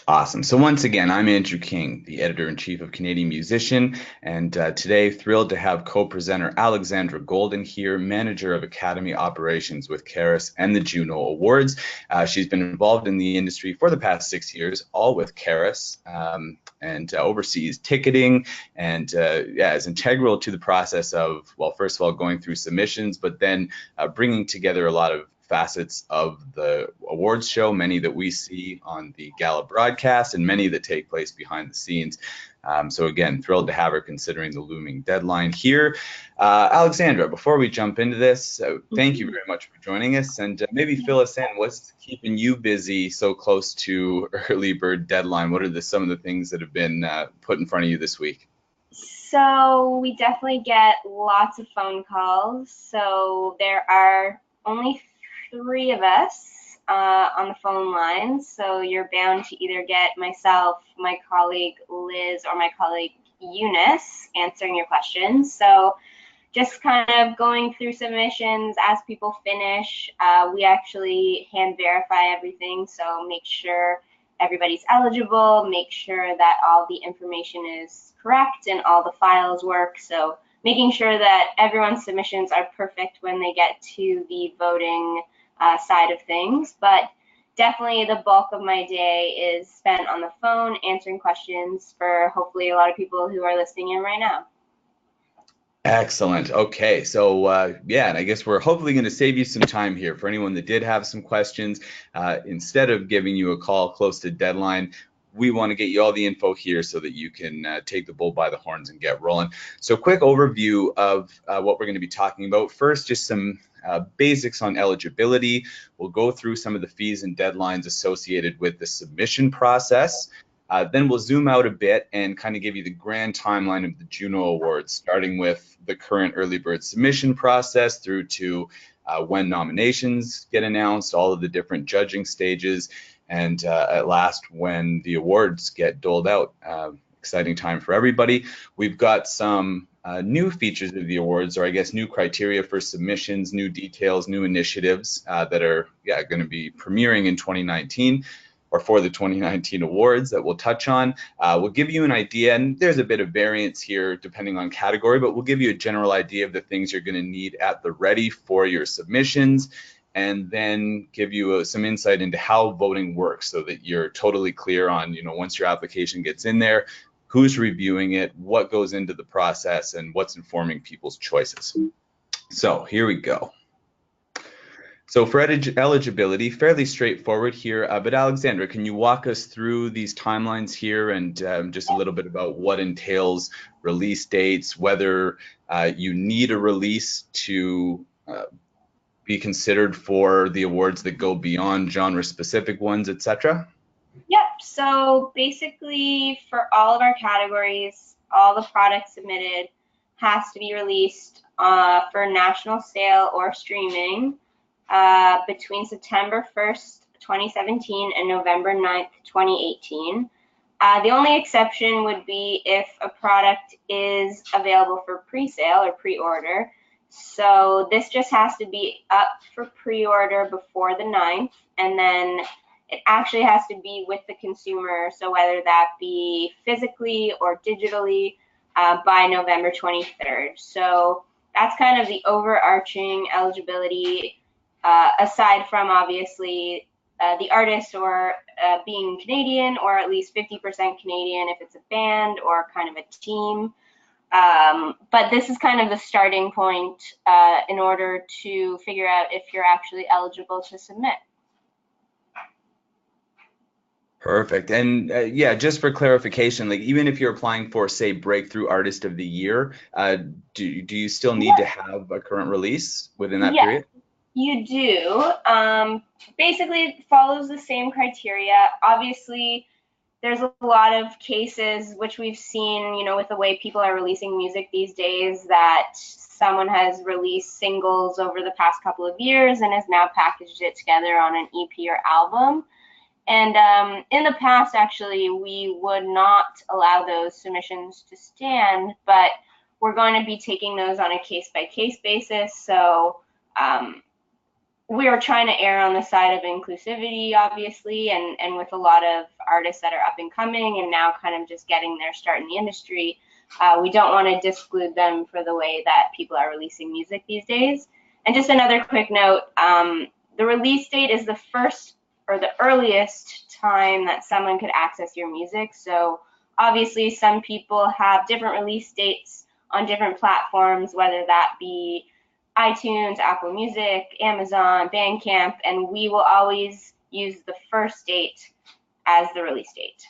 Awesome. So once again, I'm Andrew King, the editor-in-chief of Canadian Musician, and today thrilled to have co-presenter Alexandra Golden here, manager of Academy Operations with CARAS and the JUNO Awards. She's been involved in the industry for the past 6 years, all with CARAS, and oversees ticketing, and is integral to the process of, well, first of all, going through submissions, but then bringing together a lot of facets of the awards show, many that we see on the gala broadcast and many that take place behind the scenes. So again, thrilled to have her considering the looming deadline here. Alexandra, before we jump into this, thank you very much for joining us, and maybe fill us in. What's keeping you busy so close to early bird deadline? What are some of the things that have been put in front of you this week? So we definitely get lots of phone calls. So there are only three of us on the phone lines. So you're bound to either get myself, my colleague Liz, or my colleague Eunice answering your questions. So just kind of going through submissions as people finish. We actually hand verify everything, so make sure everybody's eligible, make sure that all the information is correct and all the files work. So making sure that everyone's submissions are perfect when they get to the voting side of things. But definitely the bulk of my day is spent on the phone answering questions for hopefully a lot of people who are listening in right now. Excellent. Okay, so yeah, and I guess we're hopefully going to save you some time here for anyone that did have some questions. Instead of giving you a call close to deadline, we want to get you all the info here so that you can take the bull by the horns and get rolling. So quick overview of what we're going to be talking about. First, just some basics on eligibility. We'll go through some of the fees and deadlines associated with the submission process. Then we'll zoom out a bit and kind of give you the grand timeline of the JUNO Awards, starting with the current early bird submission process through to when nominations get announced, all of the different judging stages, and at last when the awards get doled out. Exciting time for everybody. We've got some new features of the awards, or I guess new criteria for submissions, new details, new initiatives that are going to be premiering in 2019. Or for the 2019 awards that we'll touch on. We'll give you an idea, and there's a bit of variance here depending on category, but we'll give you a general idea of the things you're going to need at the ready for your submissions, and then give you some insight into how voting works so that you're totally clear on, once your application gets in there, who's reviewing it, what goes into the process, and what's informing people's choices. So here we go. So for eligibility, fairly straightforward here, but Alexandra, can you walk us through these timelines here and just a little bit about what entails release dates, whether you need a release to be considered for the awards that go beyond genre-specific ones, etc.? Yep, so basically for all of our categories, all the products submitted has to be released for national sale or streaming between September 1st, 2017 and November 9th, 2018. The only exception would be if a product is available for pre-sale or pre-order. So this just has to be up for pre-order before the 9th, and then it actually has to be with the consumer, so whether that be physically or digitally by November 23rd. So that's kind of the overarching eligibility. Aside from obviously the artist or being Canadian, or at least 50% Canadian if it's a band or kind of a team. But this is kind of the starting point in order to figure out if you're actually eligible to submit. Perfect. And yeah, just for clarification, like even if you're applying for, say, Breakthrough Artist of the Year, do you still need to have a current release within that period? You do. Basically, it follows the same criteria. Obviously, there's a lot of cases which we've seen, with the way people are releasing music these days, that someone has released singles over the past couple of years and has now packaged it together on an EP or album. And in the past, actually, we would not allow those submissions to stand, but we're going to be taking those on a case-by-case basis. So we are trying to err on the side of inclusivity, obviously, and with a lot of artists that are up and coming and now kind of just getting their start in the industry, we don't want to disclude them for the way that people are releasing music these days. And just another quick note, the release date is the first or the earliest time that someone could access your music. So obviously some people have different release dates on different platforms, whether that be iTunes, Apple Music, Amazon, Bandcamp, and we will always use the first date as the release date.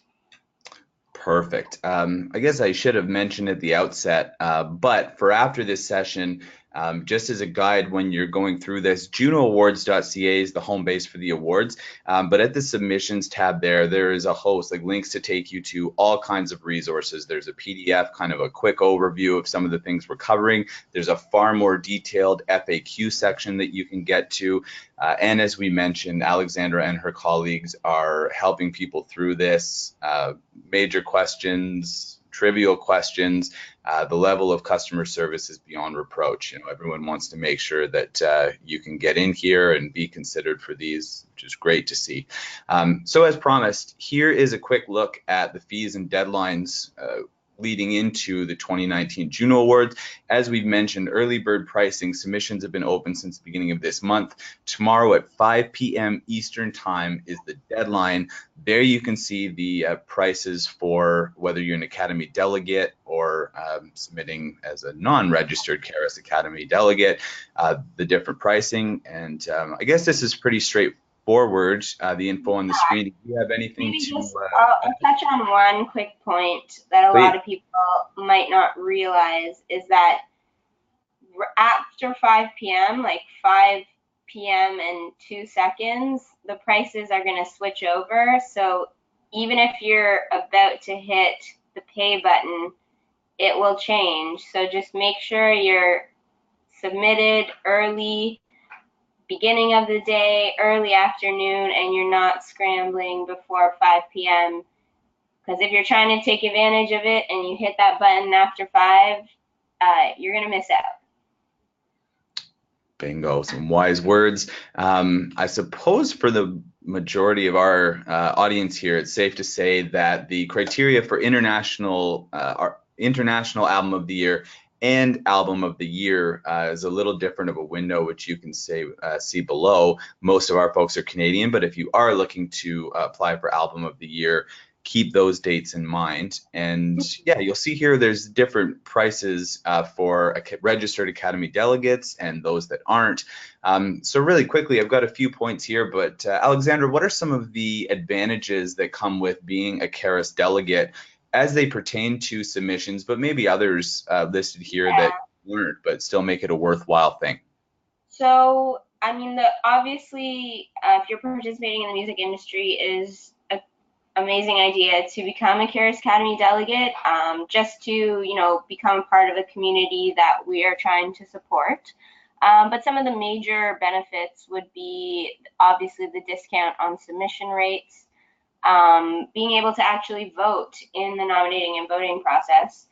Perfect. I guess I should have mentioned at the outset, but for after this session, just as a guide when you're going through this, JUNOAwards.ca is the home base for the awards, but at the submissions tab there is a host, like links to take you to all kinds of resources. There's a PDF, kind of a quick overview of some of the things we're covering. There's a far more detailed FAQ section that you can get to. And as we mentioned, Alexandra and her colleagues are helping people through this. Major questions, trivial questions, the level of customer service is beyond reproach. You know, everyone wants to make sure that you can get in here and be considered for these, which is great to see. So as promised, here is a quick look at the fees and deadlines leading into the 2019 JUNO Awards. As we've mentioned, early bird pricing submissions have been open since the beginning of this month. Tomorrow at 5 p.m. Eastern Time is the deadline. There you can see the prices for whether you're an Academy delegate or submitting as a non-registered CARAS Academy delegate, the different pricing. And I guess this is pretty straightforward. The info on the screen. Do you have anything Maybe to? just, I'll touch on one quick point that a lot of people might not realize is that after 5 p.m., like 5 p.m. and 2 seconds, the prices are going to switch over. So even if you're about to hit the pay button, it will change. So just make sure you're submitted early, beginning of the day, early afternoon, and you're not scrambling before 5 p.m. Because if you're trying to take advantage of it and you hit that button after 5, you're going to miss out. Bingo, some wise words. I suppose for the majority of our audience here, it's safe to say that the criteria for international album of the year and album of the year is a little different of a window, which you can see below. Most of our folks are Canadian, but if you are looking to apply for album of the year, keep those dates in mind. And yeah, you'll see here there's different prices for registered Academy delegates and those that aren't. So really quickly, I've got a few points here, but Alexandra, what are some of the advantages that come with being a CARAS delegate as they pertain to submissions, but maybe others listed here that weren't, but still make it a worthwhile thing? So, I mean, obviously, if you're participating in the music industry, is an amazing idea to become a CARAS Academy delegate, just to, become a part of a community that we are trying to support. But some of the major benefits would be obviously the discount on submission rates, being able to actually vote in the nominating and voting process.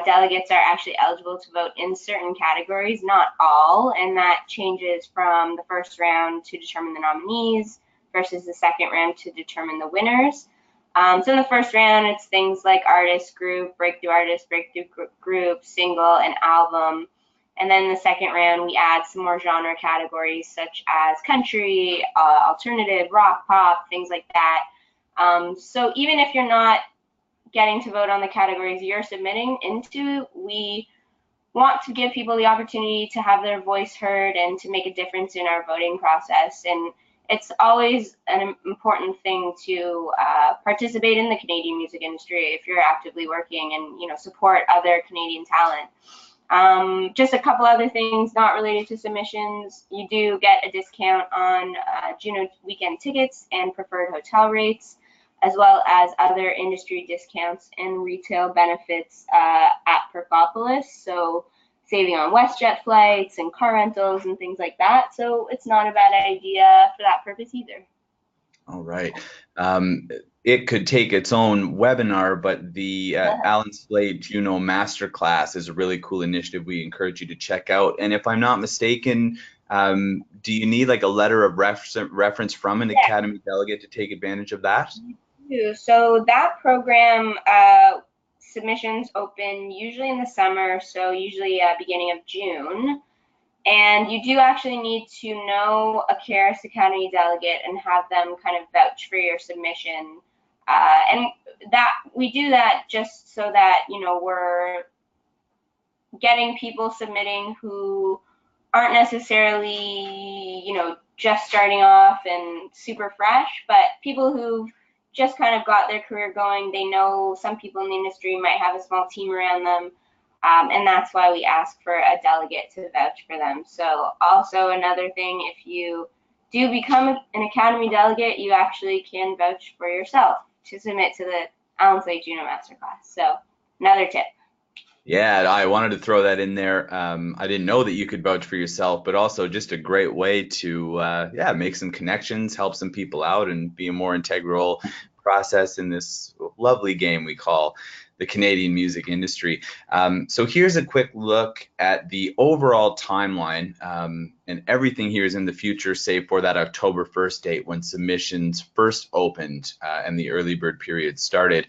Delegates are actually eligible to vote in certain categories, not all, and that changes from the first round to determine the nominees versus the second round to determine the winners. So in the first round, it's things like artist group, breakthrough artist, breakthrough group, single, and album. And then in the second round, we add some more genre categories such as country, alternative, rock, pop, things like that. So even if you're not getting to vote on the categories you're submitting into, we want to give people the opportunity to have their voice heard and to make a difference in our voting process. And it's always an important thing to participate in the Canadian music industry if you're actively working and support other Canadian talent. Just a couple other things not related to submissions. You do get a discount on JUNO weekend tickets and preferred hotel rates, as well as other industry discounts and retail benefits at Perkopolis. So saving on WestJet flights and car rentals and things like that. So it's not a bad idea for that purpose either. All right. It could take its own webinar, but the Alan Slade JUNO Masterclass is a really cool initiative we encourage you to check out. And if I'm not mistaken, Do you need like a letter of reference from an Academy delegate to take advantage of that? So that program, submissions open usually in the summer, so usually beginning of June. And you do actually need to know a CARAS Academy delegate and have them kind of vouch for your submission. And that we do that just so that, you know, we're getting people submitting who aren't necessarily, you know, just starting off and super fresh, but people who've just kind of got their career going. They know some people in the industry might have a small team around them, and that's why we ask for a delegate to vouch for them. So also another thing, if you do become an Academy delegate, you actually can vouch for yourself to submit to the Allen Slade JUNO Masterclass. So another tip. Yeah, I wanted to throw that in there. I didn't know that you could vouch for yourself, but also just a great way to, yeah, make some connections, help some people out, and be a more integral process in this lovely game we call the Canadian music industry. So here's a quick look at the overall timeline, and everything here is in the future, save for that October 1st date when submissions first opened and the early bird period started.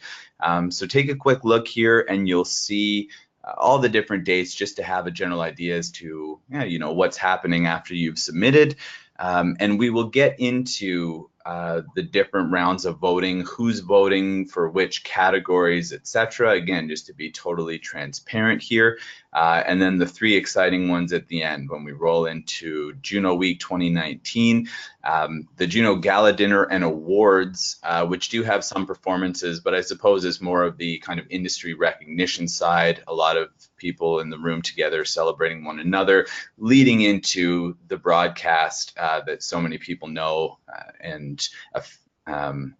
So take a quick look here and you'll see all the different dates just to have a general idea as to, yeah, you know, what's happening after you've submitted. And we will get into the different rounds of voting, who's voting for which categories, etc. Again, just to be totally transparent here. And then the three exciting ones at the end when we roll into Juno Week 2019, the Juno Gala Dinner and Awards, which do have some performances, but I suppose is more of the kind of industry recognition side. A lot of people in the room together celebrating one another, leading into the broadcast that so many people know and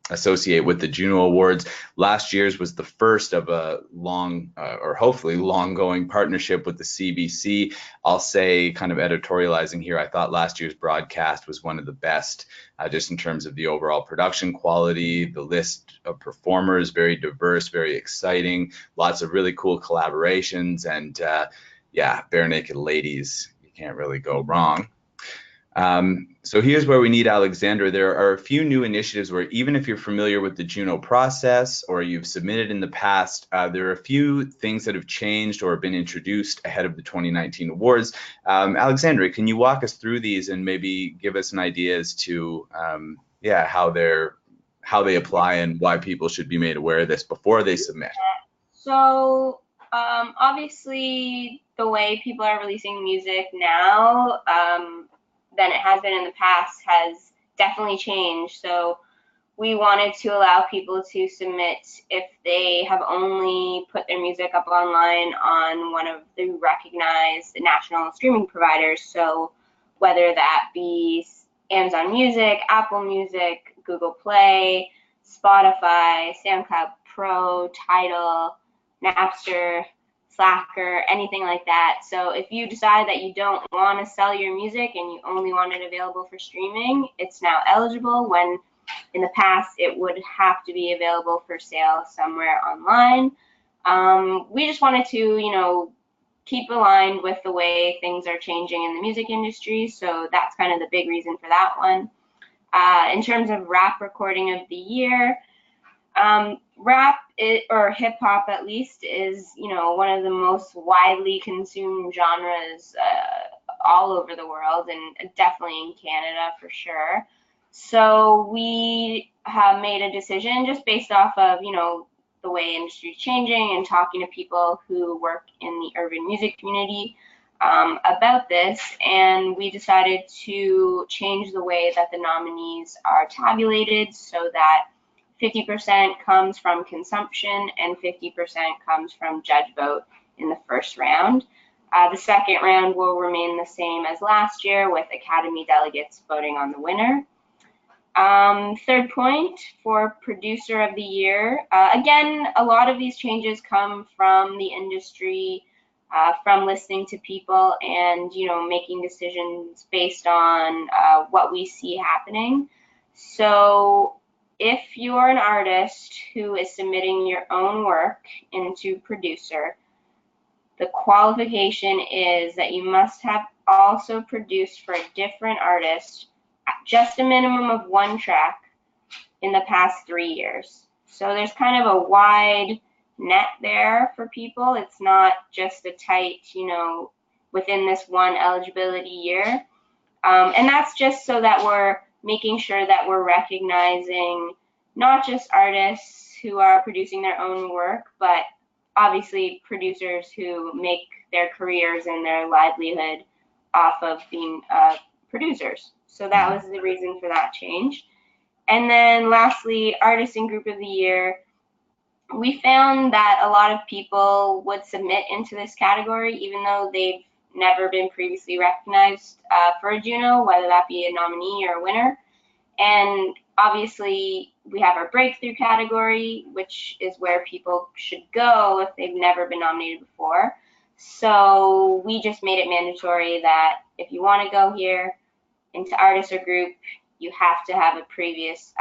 associate with the JUNO Awards. Last year's was the first of a long, or hopefully long-going partnership with the CBC. I'll say, kind of editorializing here, I thought last year's broadcast was one of the best, just in terms of the overall production quality, the list of performers, very diverse, very exciting, lots of really cool collaborations, and yeah, bare naked ladies, you can't really go wrong. So here's where we need Alexandra. There are a few new initiatives where even if you're familiar with the JUNO process or you've submitted in the past, there are a few things that have changed or been introduced ahead of the 2019 awards. Alexandra, can you walk us through these and maybe give us an idea as to yeah, how they apply and why people should be made aware of this before they submit? So obviously the way people are releasing music now than it has been in the past has definitely changed. So we wanted to allow people to submit if they have only put their music up online on one of the recognized national streaming providers. So whether that be Amazon Music, Apple Music, Google Play, Spotify, SoundCloud Pro, Tidal, Napster, Slacker, anything like that. So if you decide that you don't want to sell your music and you only want it available for streaming, it's now eligible, when in the past it would have to be available for sale somewhere online. We just wanted to, you know, keep aligned with the way things are changing in the music industry. So that's kind of the big reason for that one. In terms of rap recording of the year, rap or hip hop at least is, you know, one of the most widely consumed genres all over the world, and definitely in Canada for sure. So we have made a decision just based off of, you know, the way industry is changing and talking to people who work in the urban music community about this, and we decided to change the way that the nominees are tabulated so that 50% comes from consumption and 50% comes from judge vote in the first round. The second round will remain the same as last year, with Academy delegates voting on the winner. Third point, for producer of the year, again, a lot of these changes come from the industry, from listening to people and, you know, making decisions based on what we see happening. So if you're an artist who is submitting your own work into producer, the qualification is that you must have also produced for a different artist just a minimum of one track in the past 3 years. So there's kind of a wide net there for people. It's not just a tight, within this one eligibility year. And that's just so that we're making sure that we're recognizing not just artists who are producing their own work, but obviously producers who make their careers and their livelihood off of being producers. So that was the reason for that change. And then lastly, Artist and Group of the Year. We found that a lot of people would submit into this category even though they've never been previously recognized for a JUNO, whether that be a nominee or a winner. And obviously, we have our breakthrough category, which is where people should go if they've never been nominated before. So we just made it mandatory that if you want to go here into artist or group, you have to have a previous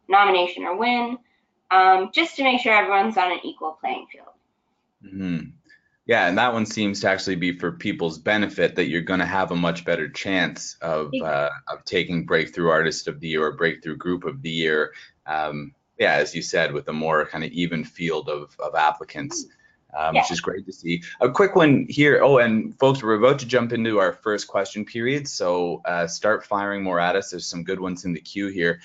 nomination or win, just to make sure everyone's on an equal playing field. Mm-hmm. Yeah, and that one seems to actually be for people's benefit, that you're going to have a much better chance of taking Breakthrough Artist of the Year or Breakthrough Group of the Year. Yeah, as you said, with a more kind of even field of applicants, which is great to see. A quick one here. Oh, and folks, we're about to jump into our first question period, so start firing more at us. There's some good ones in the queue here.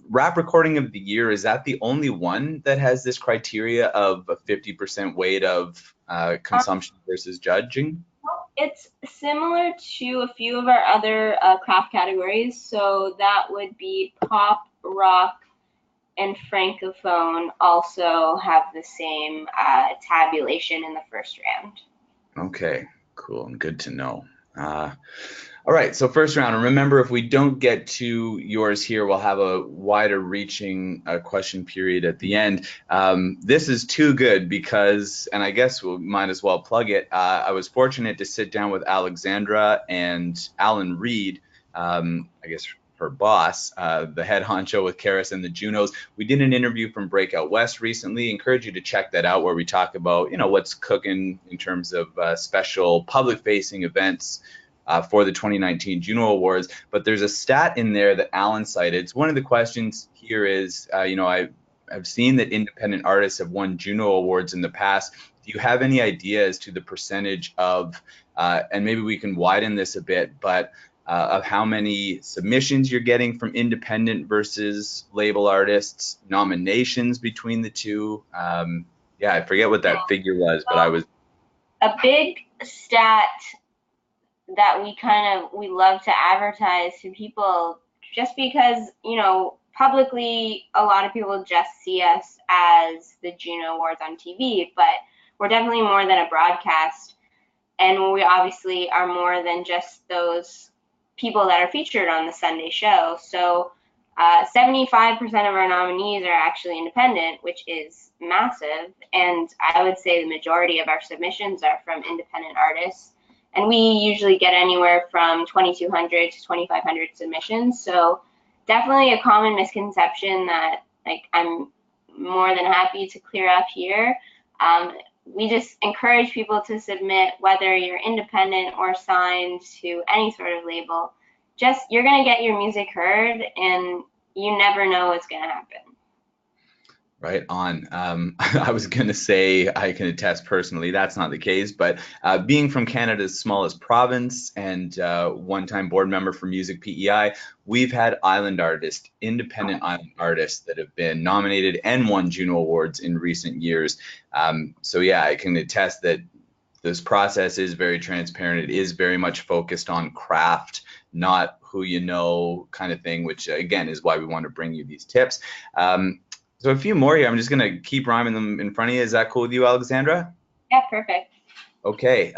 Rap Recording of the Year, is that the only one that has this criteria of a 50% weight of consumption versus judging? It's similar to a few of our other craft categories. So that would be pop, rock, and francophone also have the same tabulation in the first round. Okay, cool, and good to know. All right, so first round, and remember, if we don't get to yours here, we'll have a wider reaching question period at the end. This is too good because, and I guess we might as well plug it, I was fortunate to sit down with Alexandra and Alan Reed, I guess her boss, the head honcho with CARAS and the JUNOs. We did an interview from Breakout West recently. Encourage you to check that out, where we talk about, what's cooking in terms of special public-facing events for the 2019 JUNO Awards. But there's a stat in there that Alan cited. So one of the questions here is, I've seen that independent artists have won JUNO Awards in the past. Do you have any idea as to the percentage of, and maybe we can widen this a bit, but of how many submissions you're getting from independent versus label artists, nominations between the two? Yeah, I forget what that figure was, but I was... A big stat that we love to advertise to people, just because, publicly a lot of people just see us as the JUNO Awards on TV, but we're definitely more than a broadcast, and we obviously are more than just those people that are featured on the Sunday show. So 75% of our nominees are actually independent, which is massive. And I would say the majority of our submissions are from independent artists. And we usually get anywhere from 2,200 to 2,500 submissions. So definitely a common misconception that I'm more than happy to clear up here. We just encourage people to submit, whether you're independent or signed to any sort of label. Just, you're going to get your music heard, and you never know what's going to happen. Right on. I was going to say, I can attest personally, that's not the case, but being from Canada's smallest province and one-time board member for Music PEI, we've had independent island artists that have been nominated and won JUNO Awards in recent years. So yeah, I can attest that this process is very transparent. It is very much focused on craft, not who you know kind of thing, which again is why we want to bring you these tips. So a few more here. I'm just going to keep rhyming them in front of you. Is that cool with you, Alexandra? Yeah, perfect. Okay.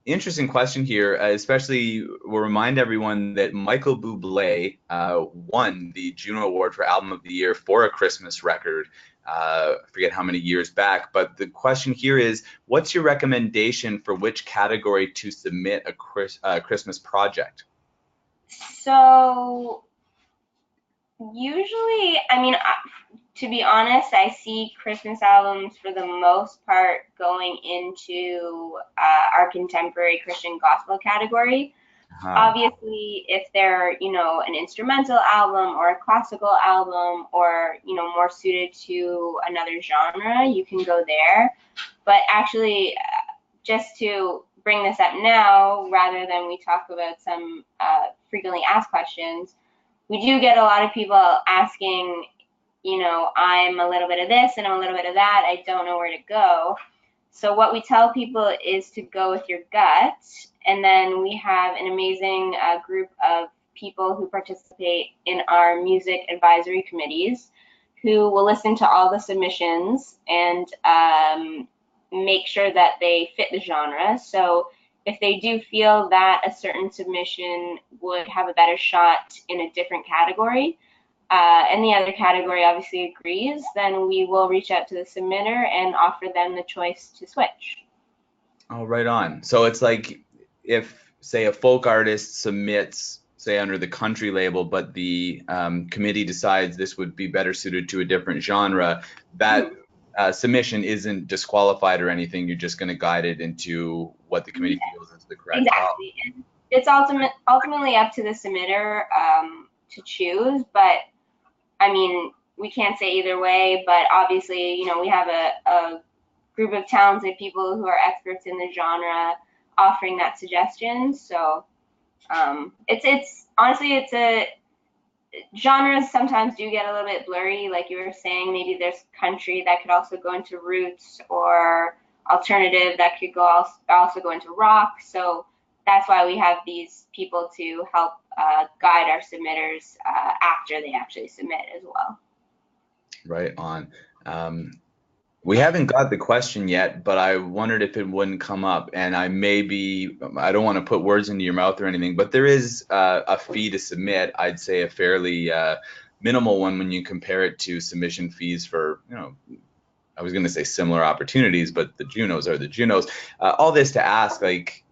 Interesting question here. Especially, we'll remind everyone that Michael Bublé won the JUNO Award for Album of the Year for A Christmas Record. I forget how many years back, but the question here is, what's your recommendation for which category to submit a Christmas project? So usually, to be honest, I see Christmas albums for the most part going into our contemporary Christian gospel category. Obviously, if they're, an instrumental album or a classical album or, more suited to another genre, you can go there. But actually, just to bring this up now, rather than we talk about some frequently asked questions, we do get a lot of people asking, I'm a little bit of this and I'm a little bit of that. I don't know where to go. So what we tell people is to go with your gut. And then we have an amazing group of people who participate in our music advisory committees who will listen to all the submissions and make sure that they fit the genre. So if they do feel that a certain submission would have a better shot in a different category, and the other category obviously agrees, then we will reach out to the submitter and offer them the choice to switch. Oh, right on. So it's like if, say, a folk artist submits, say, under the country label, but the committee decides this would be better suited to a different genre, that submission isn't disqualified or anything. You're just going to guide it into what the committee feels is the correct. Exactly. And it's ultimately up to the submitter to choose, but I mean, we can't say either way, but obviously, we have a group of talented people who are experts in the genre offering that suggestion. So it's honestly, genres sometimes do get a little bit blurry. Like you were saying, maybe there's country that could also go into roots, or alternative that could also go into rock. So that's why we have these people to help guide our submitters after they actually submit as well. Right on. We haven't got the question yet, but I wondered if it wouldn't come up, and I don't want to put words into your mouth or anything, but there is a fee to submit. I'd say a fairly minimal one when you compare it to submission fees for, I was going to say similar opportunities, but the JUNOs are the JUNOs. All this to ask, like,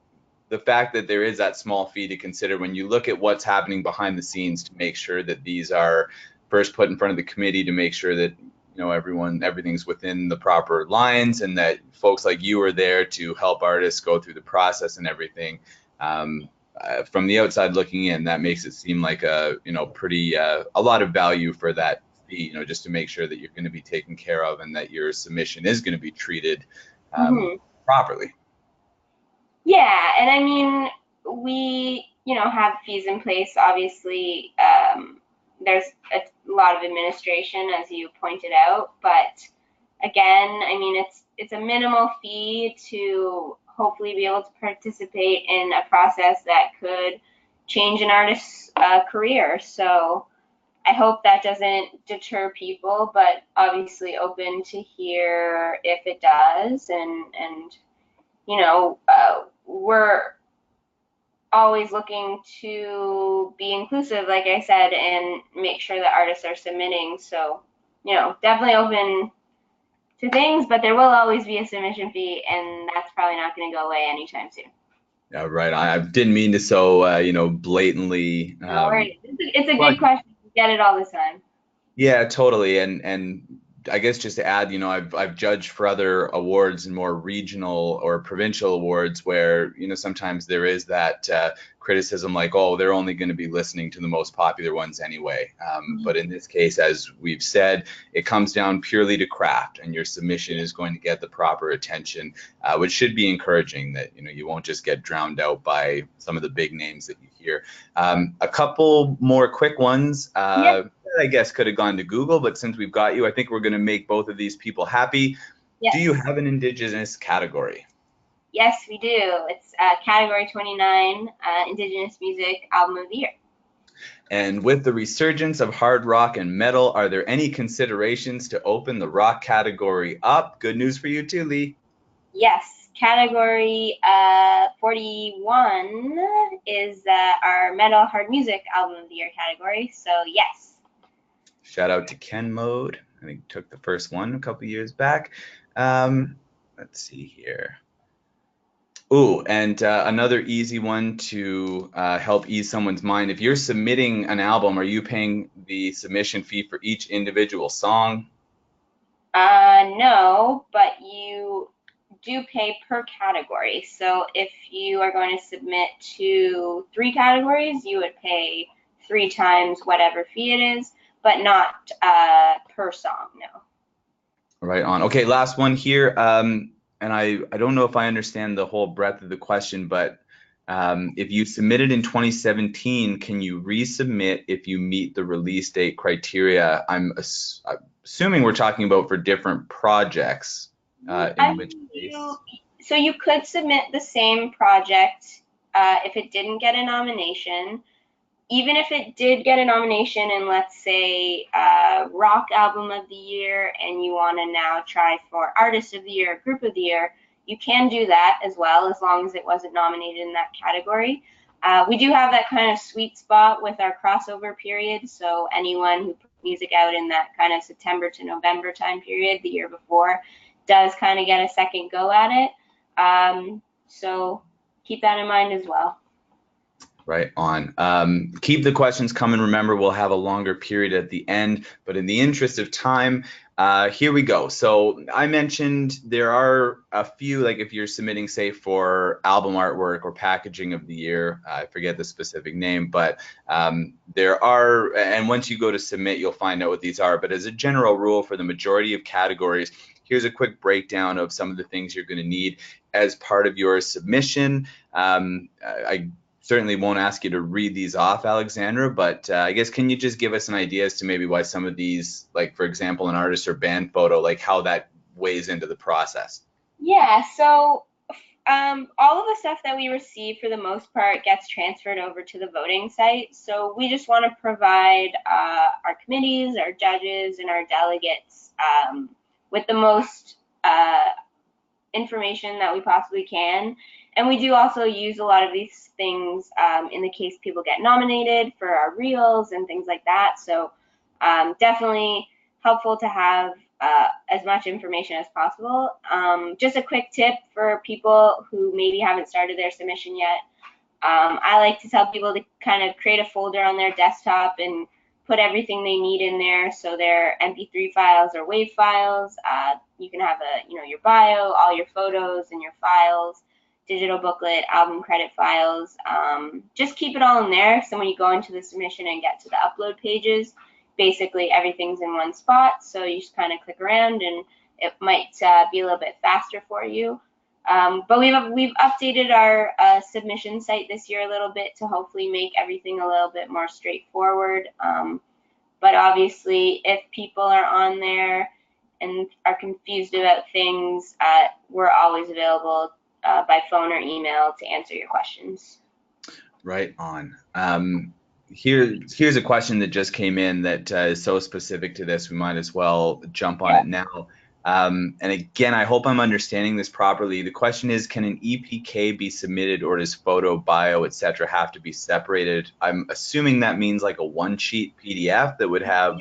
the fact that there is that small fee to consider when you look at what's happening behind the scenes to make sure that these are first put in front of the committee, to make sure that everything's within the proper lines, and that folks like you are there to help artists go through the process and everything. From the outside looking in, that makes it seem like a lot of value for that fee, just to make sure that you're going to be taken care of and that your submission is going to be treated properly. Yeah, and I mean, we, have fees in place. Obviously, there's a lot of administration, as you pointed out, but again, I mean, it's a minimal fee to hopefully be able to participate in a process that could change an artist's career. So I hope that doesn't deter people, but obviously open to hear if it does, and we're always looking to be inclusive, like I said, and make sure that artists are submitting. So, definitely open to things, but there will always be a submission fee, and that's probably not going to go away anytime soon. Yeah, right. I didn't mean to so, blatantly. No worries. It's a good question. You get it all the time. Yeah, totally. And I guess just to add, I've judged for other awards and more regional or provincial awards where, sometimes there is that criticism like, oh, they're only going to be listening to the most popular ones anyway. But in this case, as we've said, it comes down purely to craft, and your submission is going to get the proper attention, which should be encouraging, that, you won't just get drowned out by some of the big names that you hear. A couple more quick ones. I guess could have gone to Google, but since we've got you, I think we're going to make both of these people happy. Yes. Do you have an Indigenous category? Yes, we do. It's category 29, Indigenous Music Album of the Year. And with the resurgence of hard rock and metal, are there any considerations to open the rock category up? Good news for you too, Lee. Yes, category 41 is our Metal Hard Music Album of the Year category, so yes. Shout out to Ken Mode. I think took the first one a couple years back. Let's see here. Ooh, and another easy one to help ease someone's mind. If you're submitting an album, are you paying the submission fee for each individual song? No, but you do pay per category. So if you are going to submit to 3 categories, you would pay 3 times whatever fee it is, but not per song, no. Right on. Okay, last one here. And I don't know if I understand the whole breadth of the question, but if you submitted in 2017, can you resubmit if you meet the release date criteria? I'm assuming we're talking about for different projects, in which case. So you could submit the same project if it didn't get a nomination. Even if it did get a nomination in, let's say, Rock Album of the Year, and you want to now try for Artist of the Year, Group of the Year, you can do that as well, as long as it wasn't nominated in that category. We do have that kind of sweet spot with our crossover period, so anyone who put music out in that kind of September to November time period the year before does kind of get a second go at it. So keep that in mind as well. Right on. Keep the questions coming. Remember, we'll have a longer period at the end, but in the interest of time, here we go. So I mentioned there are a few, like if you're submitting, say, for album artwork or packaging of the year, I forget the specific name, but there are, and once you go to submit, you'll find out what these are. But as a general rule, for the majority of categories, here's a quick breakdown of some of the things you're going to need as part of your submission. I certainly won't ask you to read these off, Alexandra, but I guess can you just give us an idea as to maybe why some of these, like for example, an artist or band photo, like how that weighs into the process? Yeah, so all of the stuff that we receive for the most part gets transferred over to the voting site. So we just want to provide our committees, our judges, and our delegates with the most information that we possibly can. And we do also use a lot of these things in the case people get nominated for our reels and things like that. So definitely helpful to have as much information as possible. Just a quick tip for people who maybe haven't started their submission yet. I like to tell people to kind of create a folder on their desktop and put everything they need in there. So their MP3 files or WAV files. You can have your bio, all your photos and your files, digital booklet, album credit files. Just keep it all in there. So when you go into the submission and get to the upload pages, basically everything's in one spot. So you just kind of click around and it might be a little bit faster for you. But we've updated our submission site this year a little bit to hopefully make everything a little bit more straightforward. But obviously, if people are on there and are confused about things, we're always available by phone or email to answer your questions. Right on. Here's a question that just came in that is so specific to this, we might as well jump on it now. And again, I hope I'm understanding this properly. The question is, can an EPK be submitted, or does photo, bio, etc. have to be separated? I'm assuming that means like a one-sheet PDF that would have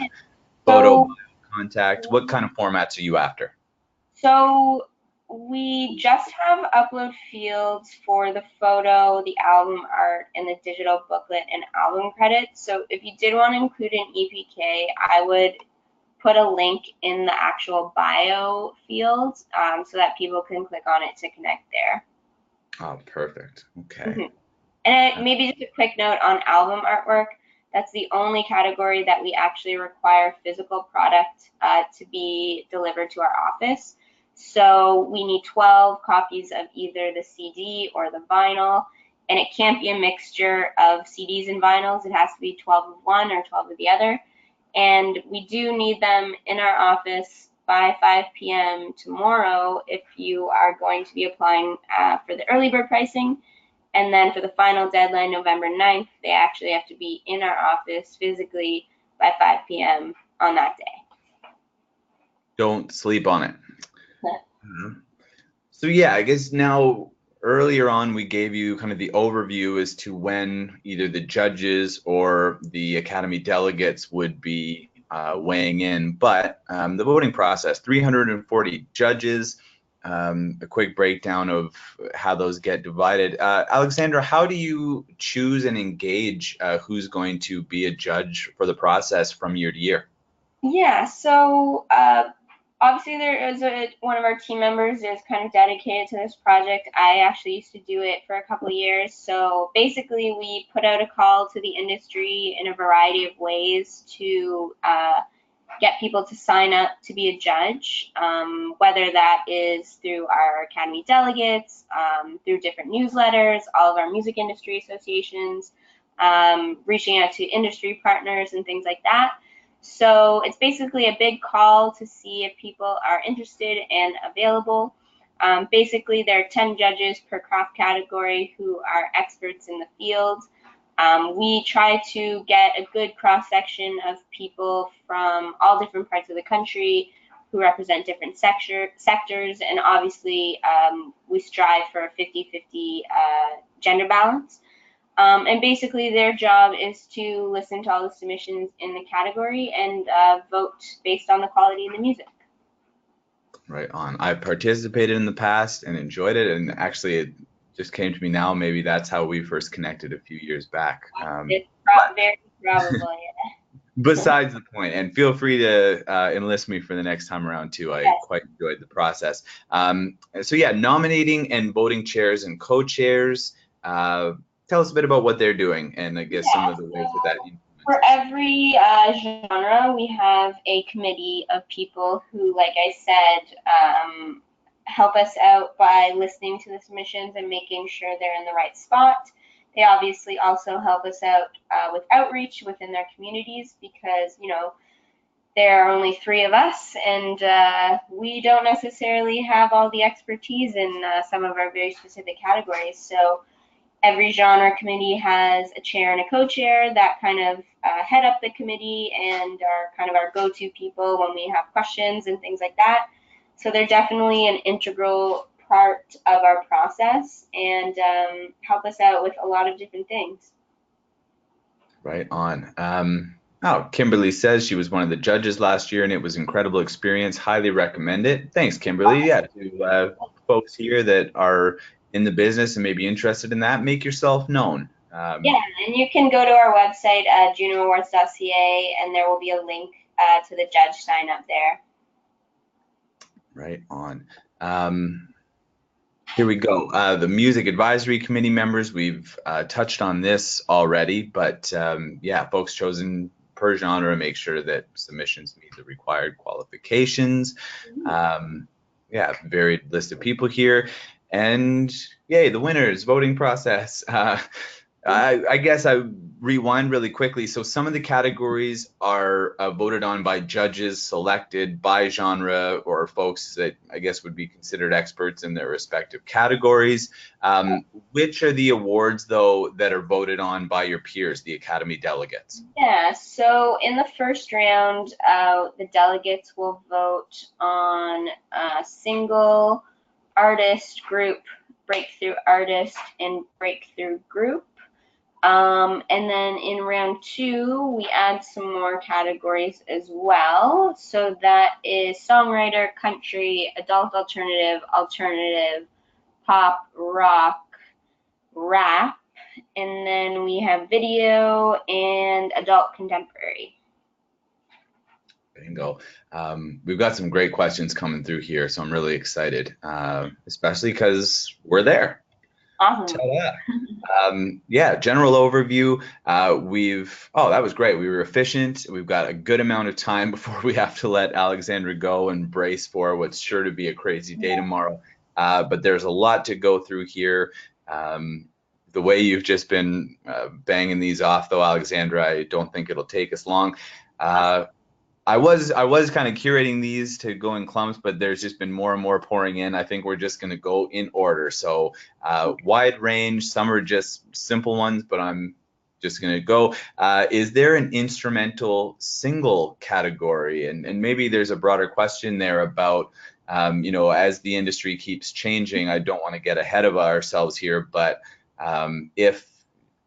photo, bio, contact. What kind of formats are you after? So we just have upload fields for the photo, the album art, and the digital booklet and album credits. So if you did want to include an EPK, I would put a link in the actual bio field so that people can click on it to connect there. Oh, perfect. Okay. Mm-hmm. And maybe just a quick note on album artwork. That's the only category that we actually require physical product to be delivered to our office. So we need 12 copies of either the CD or the vinyl, and it can't be a mixture of CDs and vinyls. It has to be 12 of one or 12 of the other. And we do need them in our office by 5 p.m. tomorrow if you are going to be applying for the early bird pricing. And then for the final deadline, November 9th, they actually have to be in our office physically by 5 p.m. on that day. Don't sleep on it. So yeah, I guess now earlier on we gave you kind of the overview as to when either the judges or the Academy delegates would be weighing in, but the voting process, 340 judges, a quick breakdown of how those get divided. Alexandra, how do you choose and engage who's going to be a judge for the process from year to year? Yeah, so obviously basically there is one of our team members is kind of dedicated to this project. I actually used to do it for a couple of years. So basically we put out a call to the industry in a variety of ways to get people to sign up to be a judge, whether that is through our Academy delegates, through different newsletters, all of our music industry associations, reaching out to industry partners and things like that. So it's basically a big call to see if people are interested and available. Basically, there are 10 judges per craft category who are experts in the field. We try to get a good cross-section of people from all different parts of the country who represent different sectors, and obviously we strive for a 50-50 gender balance. And basically their job is to listen to all the submissions in the category and vote based on the quality of the music. Right on. I participated in the past and enjoyed it, and actually it just came to me now, maybe that's how we first connected a few years back. It's very probable, yeah. Besides the point, and feel free to enlist me for the next time around too. I Yes. quite enjoyed the process. So yeah, nominating and voting chairs and co-chairs. Tell us a bit about what they're doing, and I guess some of the ways that For every genre, we have a committee of people who, like I said, help us out by listening to the submissions and making sure they're in the right spot. They obviously also help us out with outreach within their communities because, you know, there are only 3 of us and we don't necessarily have all the expertise in some of our very specific categories. So every genre committee has a chair and a co-chair that kind of head up the committee and are kind of our go-to people when we have questions and things like that. So they're definitely an integral part of our process and help us out with a lot of different things. Right on. Oh, Kimberly says she was one of the judges last year and it was an incredible experience. Highly recommend it. Thanks, Kimberly. Yeah, to folks here that are in the business and maybe interested in that, make yourself known. Yeah, and you can go to our website at junoawards.ca and there will be a link to the judge sign up there. Right on. Here we go. The music advisory committee members, we've touched on this already, but yeah, folks chosen per genre, make sure that submissions meet the required qualifications. Yeah, varied list of people here. And yay, the winners, voting process. I guess I rewind really quickly. So some of the categories are voted on by judges selected by genre or folks that I guess would be considered experts in their respective categories. Which are the awards, though, that are voted on by your peers, the Academy delegates? Yeah, so in the first round, the delegates will vote on single, artist, group, breakthrough artist, and breakthrough group. And then in round 2, we add some more categories as well. So that is songwriter, country, adult alternative, alternative, pop, rock, rap. And then we have video and adult contemporary. Bingo. We've got some great questions coming through here, so I'm really excited, especially because we're there. Awesome. Yeah, general overview. That was great. We were efficient. We've got a good amount of time before we have to let Alexandra go and brace for what's sure to be a crazy day tomorrow. But there's a lot to go through here. The way you've just been banging these off, though, Alexandra, I don't think it'll take us long. I was kind of curating these to go in clumps, but there's just been more and more pouring in. I think we're just going to go in order. So wide range. Some are just simple ones, but I'm just going to go. Is there an instrumental single category? And maybe there's a broader question there about, you know, as the industry keeps changing, I don't want to get ahead of ourselves here, but if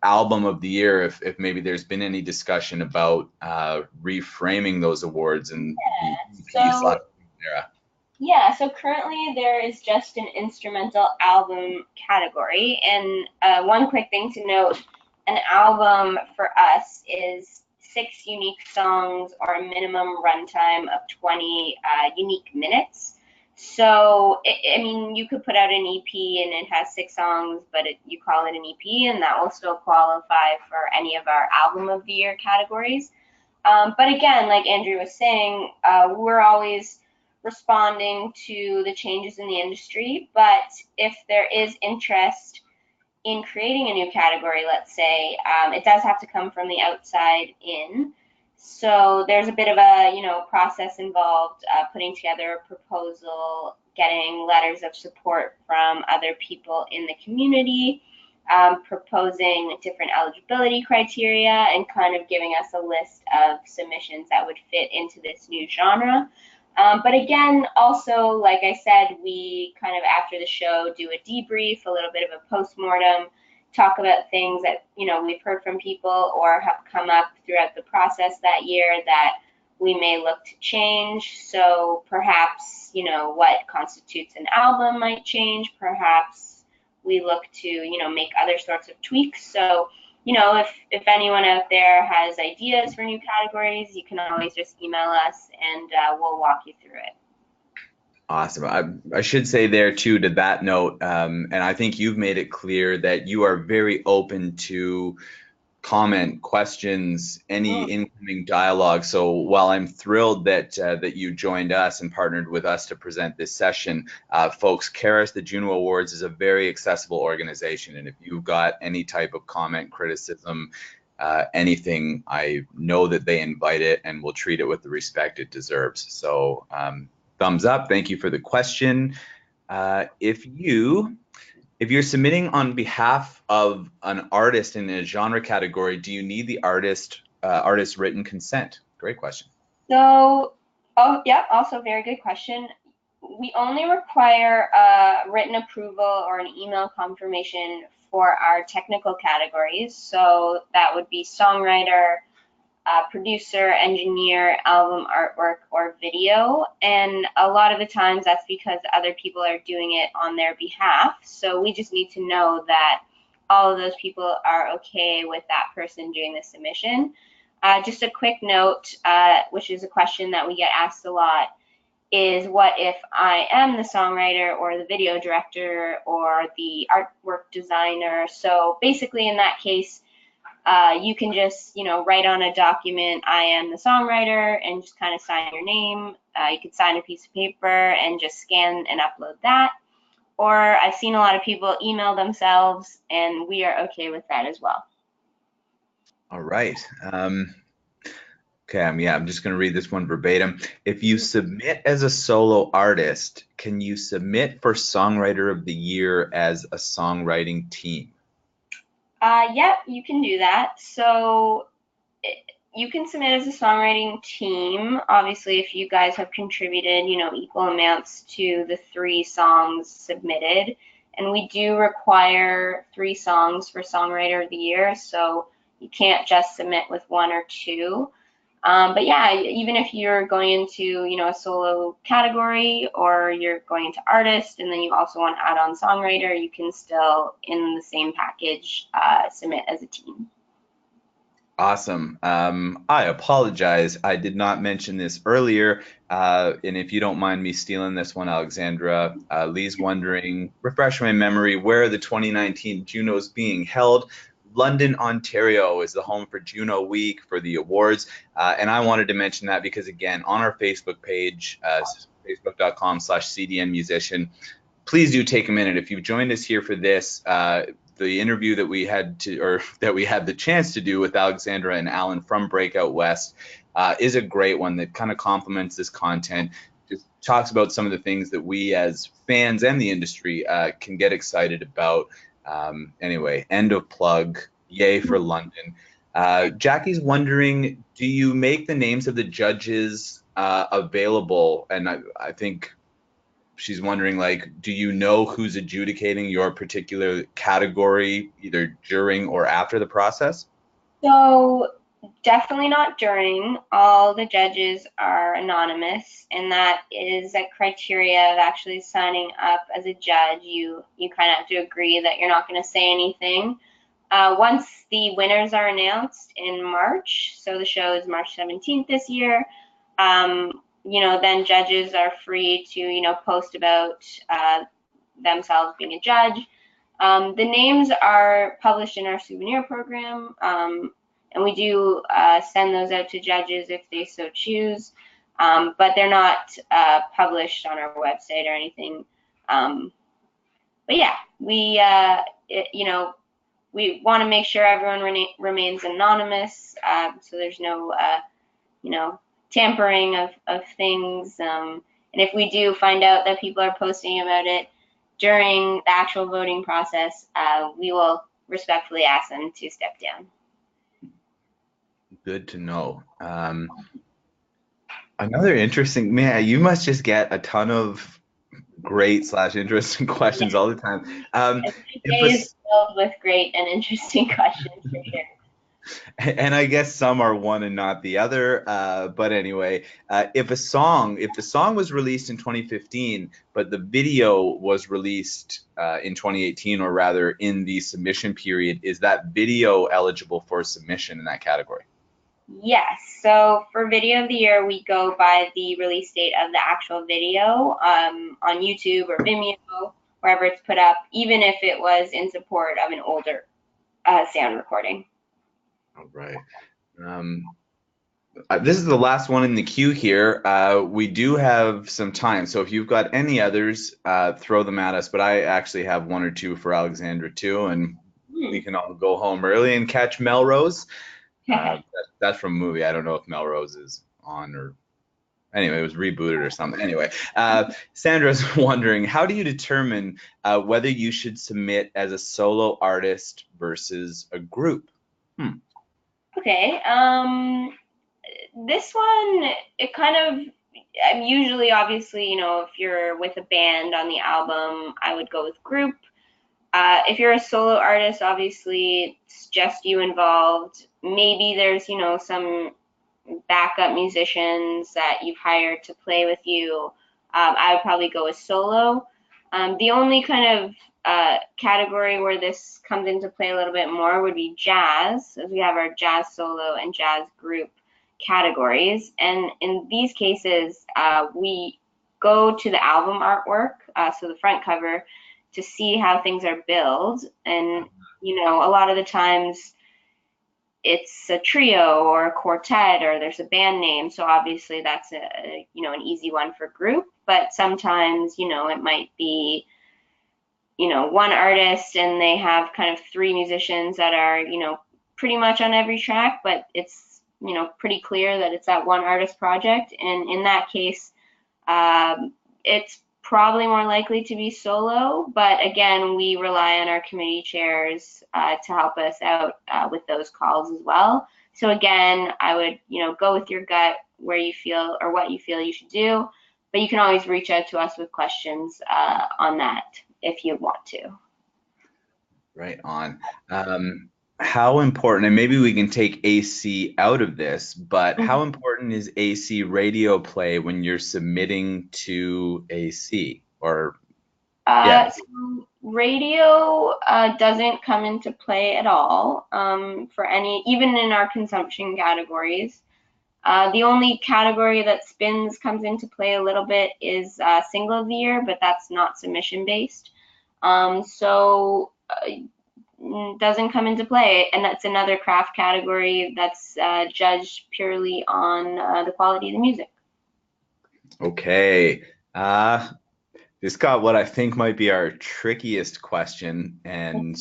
album of the year, if maybe there's been any discussion about reframing those awards and yeah, so currently there is just an instrumental album category, and one quick thing to note, an album for us is 6 unique songs or a minimum runtime of 20 unique minutes. So, I mean, you could put out an EP and it has 6 songs, but you call it an EP, and that will still qualify for any of our Album of the Year categories. But again, like Andrew was saying, we're always responding to the changes in the industry. But if there is interest in creating a new category, let's say, it does have to come from the outside in. So there's a bit of a process involved, putting together a proposal, getting letters of support from other people in the community, proposing different eligibility criteria, and kind of giving us a list of submissions that would fit into this new genre. But again, also, like I said, we kind of after the show do a debrief, a little bit of a postmortem, talk about things that we've heard from people or have come up throughout the process that year that we may look to change. So perhaps what constitutes an album might change. Perhaps we look to make other sorts of tweaks. So if anyone out there has ideas for new categories, you can always just email us and we'll walk you through it. Awesome. I should say there too, to that note, and I think you've made it clear that you are very open to comment, questions, any incoming dialogue. So while I'm thrilled that that you joined us and partnered with us to present this session, folks, CARAS, the JUNO Awards, is a very accessible organization, and if you've got any type of comment, criticism, anything, I know that they invite it and will treat it with the respect it deserves. So thumbs up. Thank you for the question. If you're submitting on behalf of an artist in a genre category, do you need the artist's written consent? Great question. So, also very good question. We only require written approval or an email confirmation for our technical categories. So that would be songwriter, producer, engineer, album artwork, or video. And a lot of the times that's because other people are doing it on their behalf. So we just need to know that all of those people are okay with that person doing the submission. Just a quick note, which is a question that we get asked a lot, is what if I am the songwriter or the video director or the artwork designer? So basically in that case, you can just, write on a document, I am the songwriter, and just kind of sign your name. You could sign a piece of paper and just scan and upload that. Or I've seen a lot of people email themselves, and we are okay with that as well. All right. Okay, I'm just going to read this one verbatim. If you submit as a solo artist, can you submit for Songwriter of the Year as a songwriting team? Yep, you can do that. So you can submit as a songwriting team. Obviously, if you guys have contributed, equal amounts to the 3 songs submitted. And we do require 3 songs for Songwriter of the Year, so you can't just submit with 1 or 2. But yeah, even if you're going into, a solo category or you're going into artist and then you also want to add on songwriter, you can still, in the same package, submit as a team. Awesome. I apologize. I did not mention this earlier. And if you don't mind me stealing this one, Alexandra, Lee's wondering, refresh my memory, where are the 2019 Junos being held? London, Ontario is the home for Juno Week for the awards. And I wanted to mention that because, again, on our Facebook page, facebook.com/cdnmusician, please do take a minute. If you've joined us here for this, the interview that we had the chance to do with Alexandra and Alan from Breakout West is a great one that kind of complements this content. Just talks about some of the things that we as fans and the industry can get excited about. Anyway, end of plug. Yay for London. Jackie's wondering, do you make the names of the judges available? And I think she's wondering, do you know who's adjudicating your particular category, either during or after the process? So definitely not during. All the judges are anonymous, and that is a criteria of actually signing up as a judge. You kind of have to agree that you're not going to say anything. Once the winners are announced in March, so the show is March 17th this year, then judges are free to, post about themselves being a judge. The names are published in our souvenir program, and we do send those out to judges if they so choose, but they're not published on our website or anything. But yeah, we want to make sure everyone remains anonymous, so there's no tampering of things. And if we do find out that people are posting about it during the actual voting process, we will respectfully ask them to step down. Good to know. Another interesting, man, you must just get a ton of great/interesting questions all the time. This day is filled with great and interesting questions for sure. And I guess some are one and not the other. But anyway, if the song was released in 2015, but the video was released in 2018, or rather in the submission period, is that video eligible for submission in that category? Yes. So for Video of the Year, we go by the release date of the actual video on YouTube or Vimeo, wherever it's put up, even if it was in support of an older sound recording. All right. This is the last one in the queue here. We do have some time, so if you've got any others, throw them at us. But I actually have one or two for Alexandra too, and we can all go home early and catch Melrose. That's from a movie. I don't know if Melrose is on, or anyway, it was rebooted or something. Anyway, Sandra's wondering, how do you determine whether you should submit as a solo artist versus a group? Okay. This one, it kind of, usually, obviously, if you're with a band on the album, I would go with group. If you're a solo artist, obviously, it's just you involved. Maybe there's, some backup musicians that you've hired to play with you. I would probably go with solo. The only kind of category where this comes into play a little bit more would be jazz, as we have our jazz solo and jazz group categories. And in these cases, we go to the album artwork, so the front cover, to see how things are billed. And, a lot of the times it's a trio or a quartet, or there's a band name. So obviously that's an easy one for group. But sometimes, it might be, one artist and they have kind of three musicians that are, pretty much on every track, but it's, pretty clear that it's that one artist project. And in that case, it's probably more likely to be solo, but again, we rely on our committee chairs to help us out with those calls as well. So again, I would, go with your gut where you feel or what you feel you should do, but you can always reach out to us with questions on that if you want to. Right on. How important, and maybe we can take AC out of this, but how important is AC radio play when you're submitting to AC? Or so radio doesn't come into play at all for any, even in our consumption categories. The only category that spins comes into play a little bit is single of the year, but that's not submission based. Doesn't come into play, and that's another craft category that's judged purely on the quality of the music. Okay. This got what I think might be our trickiest question, and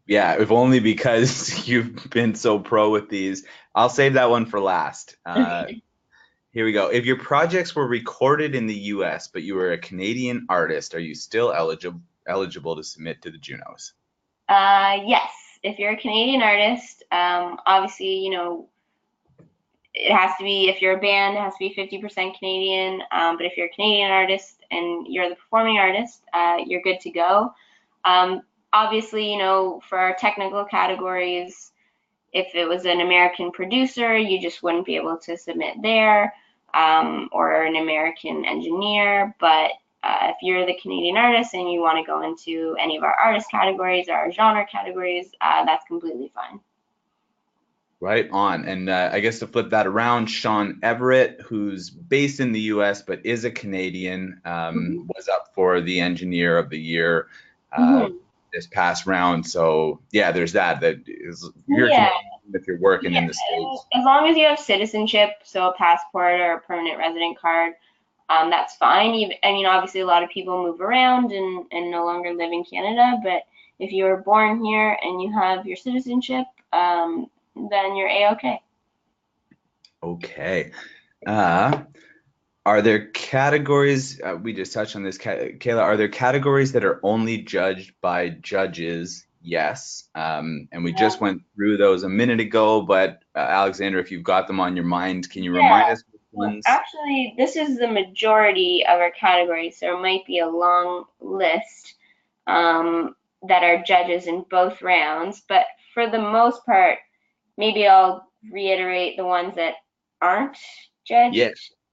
if only because you've been so pro with these. I'll save that one for last. Here we go. If your projects were recorded in the US, but you were a Canadian artist, are you still eligible to submit to the Junos? Yes. If you're a Canadian artist, obviously, it has to be, if you're a band, it has to be 50% Canadian. But if you're a Canadian artist and you're the performing artist, you're good to go. Obviously, for our technical categories, if it was an American producer, you just wouldn't be able to submit there, or an American engineer. But if you're the Canadian artist and you want to go into any of our artist categories or our genre categories, that's completely fine. Right on. And I guess to flip that around, Sean Everett, who's based in the US but is a Canadian, was up for the Engineer of the Year this past round. So yeah, there's that. That is, you're Canadian if you're working in the States. As long as you have citizenship, so a passport or a permanent resident card, that's fine. I mean, obviously a lot of people move around and no longer live in Canada, but if you were born here and you have your citizenship, then you're A-okay. Okay. Are there categories, we just touched on this, Kayla, are there categories that are only judged by judges? Yes. And we just went through those a minute ago, but Alexandra, if you've got them on your mind, can you remind us which ones? Actually, this is the majority of our categories. There might be a long list that are judges in both rounds, but for the most part, maybe I'll reiterate the ones that aren't judged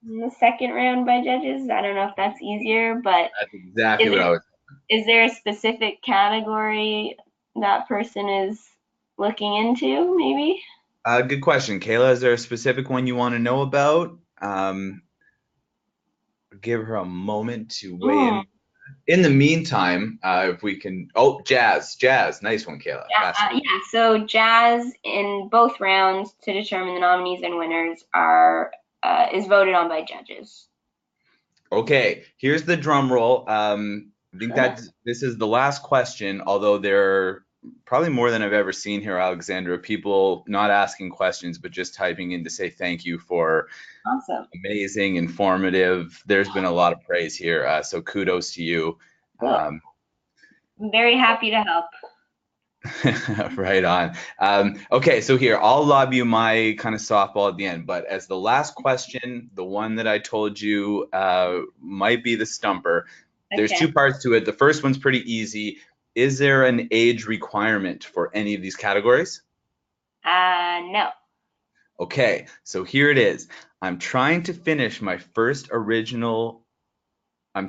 in the second round by judges. I don't know if that's easier, but that's exactly what I was. Is there a specific category that person is looking into, maybe? Good question, Kayla. Is there a specific one you want to know about? Give her a moment to weigh in. In the meantime, if we can, jazz, nice one, Kayla. Yeah, so jazz in both rounds to determine the nominees and winners is voted on by judges. Okay, here's the drum roll. I think that this is the last question, although there are probably more than I've ever seen here, Alexandra, people not asking questions, but just typing in to say thank you for amazing, informative. There's been a lot of praise here, so kudos to you. Cool. I'm very happy to help. Right on. Okay, so here, I'll lob you my kind of softball at the end, but as the last question, the one that I told you might be the stumper. There's two parts to it. The first one's pretty easy. Is there an age requirement for any of these categories? No. Okay, so here it is. I'm trying to finish my first original, I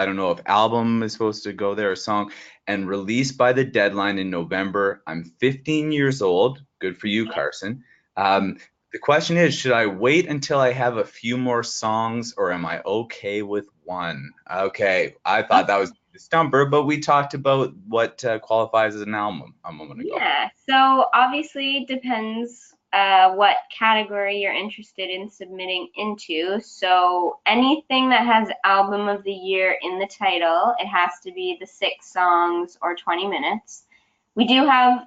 don't know if album is supposed to go there or song, and released by the deadline in November. I'm 15 years old. Good for you, Carson. The question is, should I wait until I have a few more songs, or am I okay with one? Okay, I thought that was the stumper, but we talked about what qualifies as an album a moment ago. Yeah, so obviously it depends what category you're interested in submitting into. So anything that has album of the year in the title, it has to be the 6 songs or 20 minutes. We do have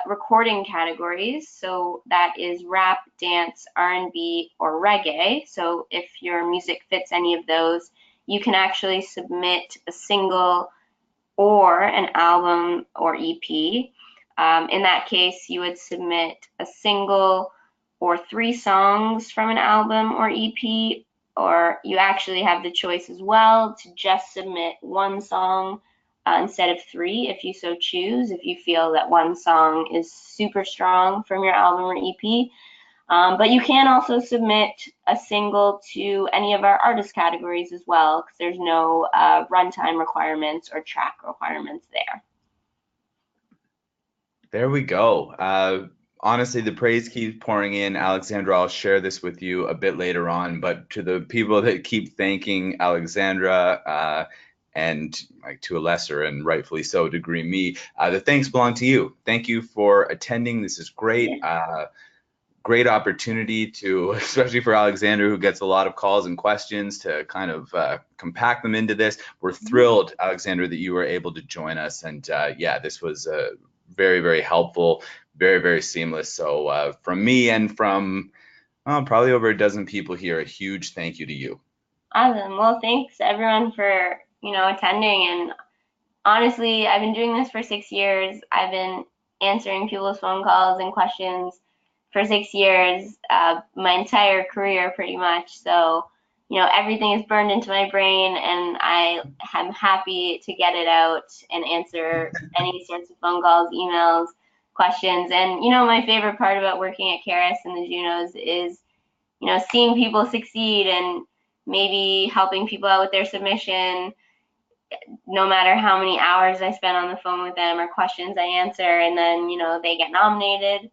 recording categories, so that is rap, dance, R&B, or reggae. So if your music fits any of those, you can actually submit a single or an album or EP. In that case, you would submit a single or 3 songs from an album or EP, or you actually have the choice as well to just submit 1 song instead of 3 if you so choose, if you feel that 1 song is super strong from your album or EP. But you can also submit a single to any of our artist categories as well, because there's no runtime requirements or track requirements there. There we go. Honestly, the praise keeps pouring in. Alexandra, I'll share this with you a bit later on, but to the people that keep thanking Alexandra, and like to a lesser and rightfully so degree me, the thanks belong to you. Thank you for attending. This is great. Great opportunity to, especially for Alexandra, who gets a lot of calls and questions, to kind of compact them into this. We're thrilled, Alexandra, that you were able to join us. And yeah, this was very, very helpful, very, very seamless. So from me and from probably over a dozen people here, a huge thank you to you. Awesome. Well, thanks everyone for, attending. And honestly, I've been doing this for 6 years. I've been answering people's phone calls and questions for 6 years, my entire career pretty much. So, everything is burned into my brain, and I am happy to get it out and answer any sorts of phone calls, emails, questions. And, my favorite part about working at CARAS and the JUNOs is, seeing people succeed and maybe helping people out with their submission, no matter how many hours I spend on the phone with them or questions I answer, and then, they get nominated.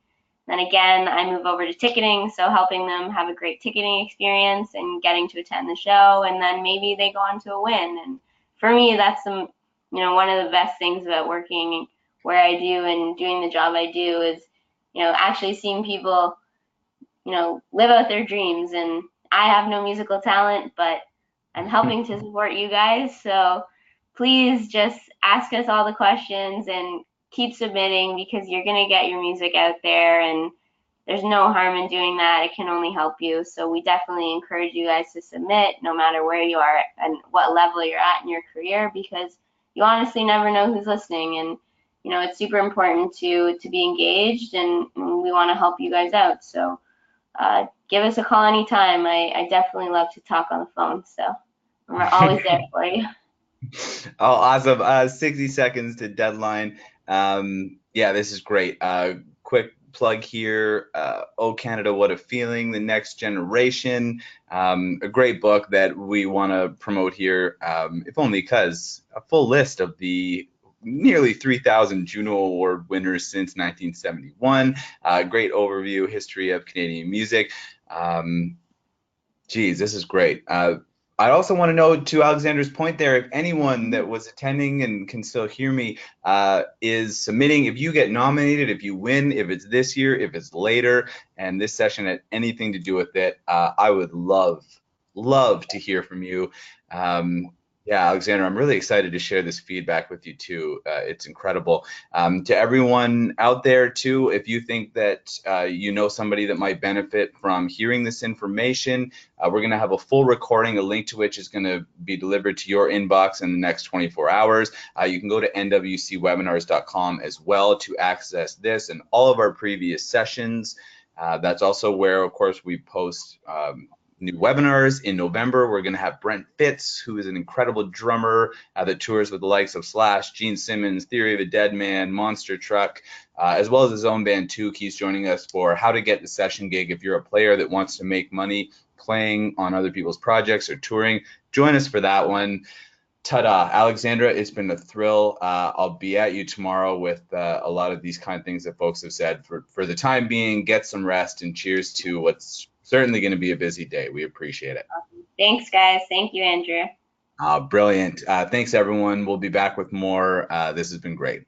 Then again, I move over to ticketing, so helping them have a great ticketing experience and getting to attend the show, and then maybe they go on to a win. And for me, that's one of the best things about working where I do and doing the job I do is, actually seeing people, live out their dreams. And I have no musical talent, but I'm helping to support you guys. So please just ask us all the questions and keep submitting, because you're going to get your music out there, and there's no harm in doing that. It can only help you. So we definitely encourage you guys to submit, no matter where you are and what level you're at in your career, because you honestly never know who's listening. And it's super important to be engaged, and we want to help you guys out. So give us a call anytime. I definitely love to talk on the phone, so we're always there for you. Oh, awesome. 60 seconds to deadline. Yeah, this is great. Quick plug here. Oh, Canada, What a Feeling, The Next Generation. A great book that we want to promote here, if only because a full list of the nearly 3,000 JUNO Award winners since 1971. Great overview, history of Canadian music. Geez, this is great. I also want to know, to Alexandra's point there, if anyone that was attending and can still hear me is submitting, if you get nominated, if you win, if it's this year, if it's later, and this session had anything to do with it, I would love to hear from you. Yeah, Alexandra, I'm really excited to share this feedback with you too. It's incredible. To everyone out there too, if you think that you know somebody that might benefit from hearing this information, we're going to have a full recording, a link to which is going to be delivered to your inbox in the next 24 hours. You can go to nwcwebinars.com as well to access this and all of our previous sessions. That's also where, of course, we post new webinars. In November, we're going to have Brent Fitz, who is an incredible drummer that tours with the likes of Slash, Gene Simmons, Theory of a Dead Man, Monster Truck, as well as his own band Took. He's joining us for how to get the session gig. If you're a player that wants to make money playing on other people's projects or touring, join us for that one. Ta-da. Alexandra, it's been a thrill. I'll be at you tomorrow with a lot of these kind of things that folks have said. For the time being, get some rest, and cheers to what's certainly going to be a busy day. We appreciate it. Thanks, guys. Thank you, Andrew. Brilliant. Thanks, everyone. We'll be back with more. This has been great.